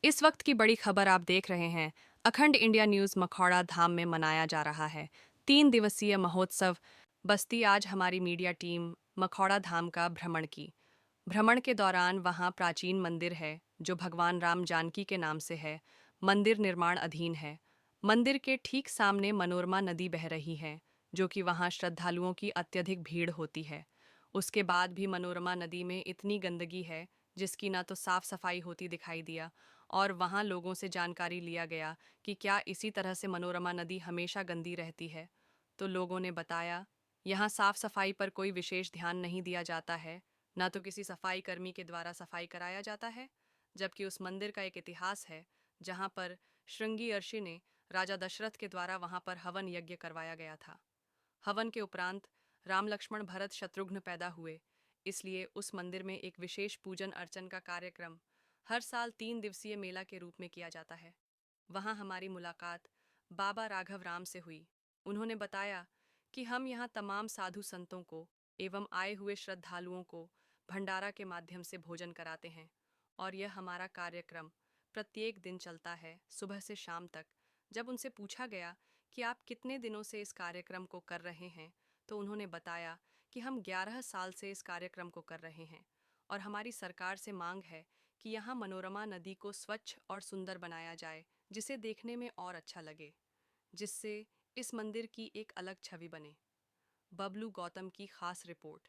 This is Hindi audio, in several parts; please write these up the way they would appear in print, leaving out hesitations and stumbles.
इस वक्त की बड़ी खबर आप देख रहे हैं। अखंड इंडिया न्यूज़ मखौड़ा धाम में मनाया जा रहा है 3 दिवसीय महोत्सव। बस्ती आज हमारी मीडिया टीम मखौड़ा धाम का भ्रमण की। भ्रमण के दौरान वहाँ प्राचीन मंदिर है जो भगवान राम जानकी के नाम से है। मंदिर निर्माण अधीन है। मंदिर के ठीक सामने मनोरमा नदी बह रही है जो कि वहाँ श्रद्धालुओं की अत्यधिक भीड़ होती है। उसके बाद भी मनोरमा नदी में इतनी गंदगी है जिसकी ना तो साफ सफाई होती दिखाई दिया। और वहाँ लोगों से जानकारी लिया गया कि क्या इसी तरह से मनोरमा नदी हमेशा गंदी रहती है। तो लोगों ने बताया यहाँ साफ सफाई पर कोई विशेष ध्यान नहीं दिया जाता है, ना तो किसी सफाई कर्मी के द्वारा सफाई कराया जाता है। जबकि उस मंदिर का एक इतिहास है जहाँ पर श्रृंगी ऋषि ने राजा दशरथ के द्वारा वहाँ पर हवन यज्ञ करवाया गया था। हवन के उपरांत राम लक्ष्मण भरत शत्रुघ्न पैदा हुए, इसलिए उस मंदिर में एक विशेष पूजन अर्चन का कार्यक्रम हर साल 3 दिवसीय मेला के रूप में किया जाता है। वहाँ हमारी मुलाकात बाबा राघव राम से हुई। उन्होंने बताया कि हम यहाँ तमाम साधु संतों को एवं आए हुए श्रद्धालुओं को भंडारा के माध्यम से भोजन कराते हैं और यह हमारा कार्यक्रम प्रत्येक दिन चलता है सुबह से शाम तक। जब उनसे पूछा गया कि आप कितने दिनों से इस कार्यक्रम को कर रहे हैं, तो उन्होंने बताया कि हम 11 साल से इस कार्यक्रम को कर रहे हैं और हमारी सरकार से मांग है कि यहाँ मनोरमा नदी को स्वच्छ और सुंदर बनाया जाए, जिसे देखने में और अच्छा लगे, जिससे इस मंदिर की एक अलग छवि बने। बबलू गौतम की खास रिपोर्ट।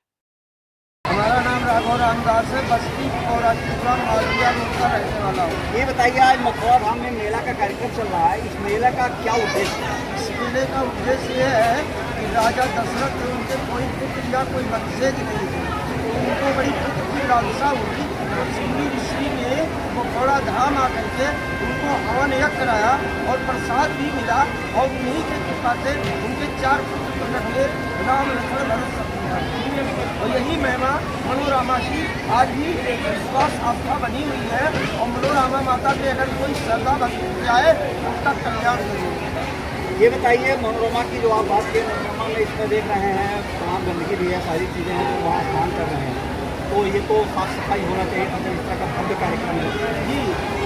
हमारा नाम राघव रामदास है। बस्ती पौराणिक मालविया रोड का रहने वाला हूँ। ये बताइए, आज मखौड़ा धाम में मेला का कार्यक्रम चल रहा है, इस मेला का क्या उद्देश्य है? इस मेले का उद्देश्य ये है कि राजा दशरथ थे, उनके कोई पुत्र या कोई वंशज नहीं थे, तो उनको बड़ी पुत्र की लालसा हुई और श्रृंगी ऋषि ने मखौड़ा धाम आकर के उनको हवन यज्ञ कराया और प्रसाद भी मिला और उन्हीं के कृपा से उनके 4 पुत्र प्रकट हुए, राम लक्ष्मण भरत शत्रुघ्न। और यही महिमा मनोरमा की आज भी एक विश्वास आस्था बनी हुई है और मनोरमा माता पे अगर कोई श्रद्धा भक्ति जाए तो उसका कल्याण जरूर है। ये बताइए, मनोरमा की जो आप बात करें, मनोरमा में इसमें देख रहे हैं तमाम गंदगी भी है, सारी चीज़ें हैं जो वहाँ स्नान कर रहे हैं, तो ये तो साफ सफाई होना चाहिए अगर इस तरह का भव्य कार्यक्रम है। जी,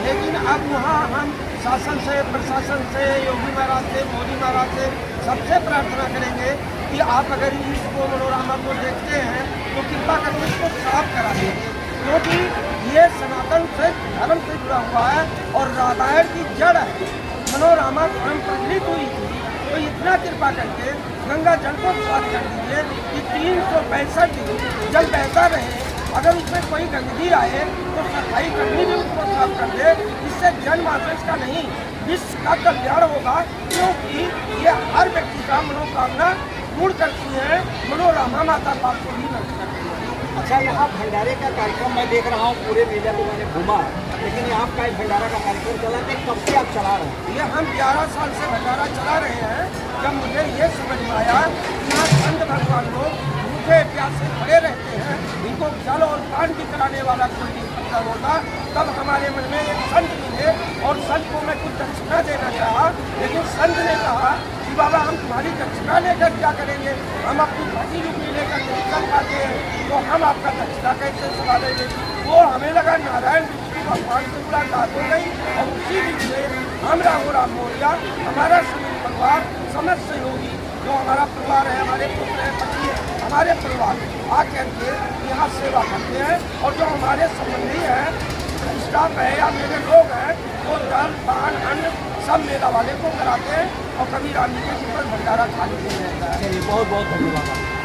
लेकिन अब वहाँ हम शासन से, प्रशासन से, योगी महाराज से, मोदी महाराज से सबसे प्रार्थना करेंगे कि आप अगर इसको मनोरमा को देखते हैं तो कृपा करके इसको साफ करा दीजिए, क्योंकि ये सनातन से धर्म से जुड़ा हुआ है और रामायण की जड़ है। मनोरमा स्वयं प्रज्वलित हुई थी, तो इतना कृपा करके गंगा जल को साफ कर दीजिए कि 365 दिन जल बहता रहे। अगर उसमें कोई गंदगी आए तो सफाई कर्मी भी उसको साफ कर दे, इससे जनमानस का नहीं विश्व का कल्याण होगा, क्योंकि ये हर व्यक्ति का मनोकामना पूर्ण करती है। मनोरमा माता बाप को भी नष्ट करती है। अच्छा, यहाँ भंडारे का कार्यक्रम मैं देख रहा हूँ, पूरे मेले को मैंने घूमा, लेकिन यहाँ का भंडारा का कार्यक्रम चला था, कब से आप चला रहे हैं? ये हम 11 साल से भंडारा चला रहे हैं। जब मुझे ये समझ में आया कि यहाँ संत भगवान लोग भूखे प्यासे खड़े रहते हैं, इनको जल और पान भी कराने वाला कोई नहीं पता होता, तब हमारे मन में एक संत मिले और संत को मैं कुछ दक्षिणा देना चाहा, लेकिन संत ने कहा कि बाबा हम तुम्हारी दक्षिणा लेकर क्या करेंगे, हम अपनी भाजी रुपये लेकर नहीं चल पाते हैं, तो हम आपका दक्षिणा कैसे संभालेंगे। वो हमें लगा नारायण विष्णु भगवान से मुलाकात हो गई और उसी दिन से हम राम मौर्या, हमारा सुनील परिवार, समस्त सहयोगी जो हमारा परिवार है, हमारे पुत्र हैं, पति है, हमारे परिवार आकर के यहाँ सेवा करते हैं और जो हमारे संबंधी हैं, स्टाफ है या मेरे लोग हैं, वो जल पान अन्न सब मेला वाले को कराते हैं और कभी रानी के जी पर भंडारा खाने के लिए रहता है। बहुत बहुत धन्यवाद।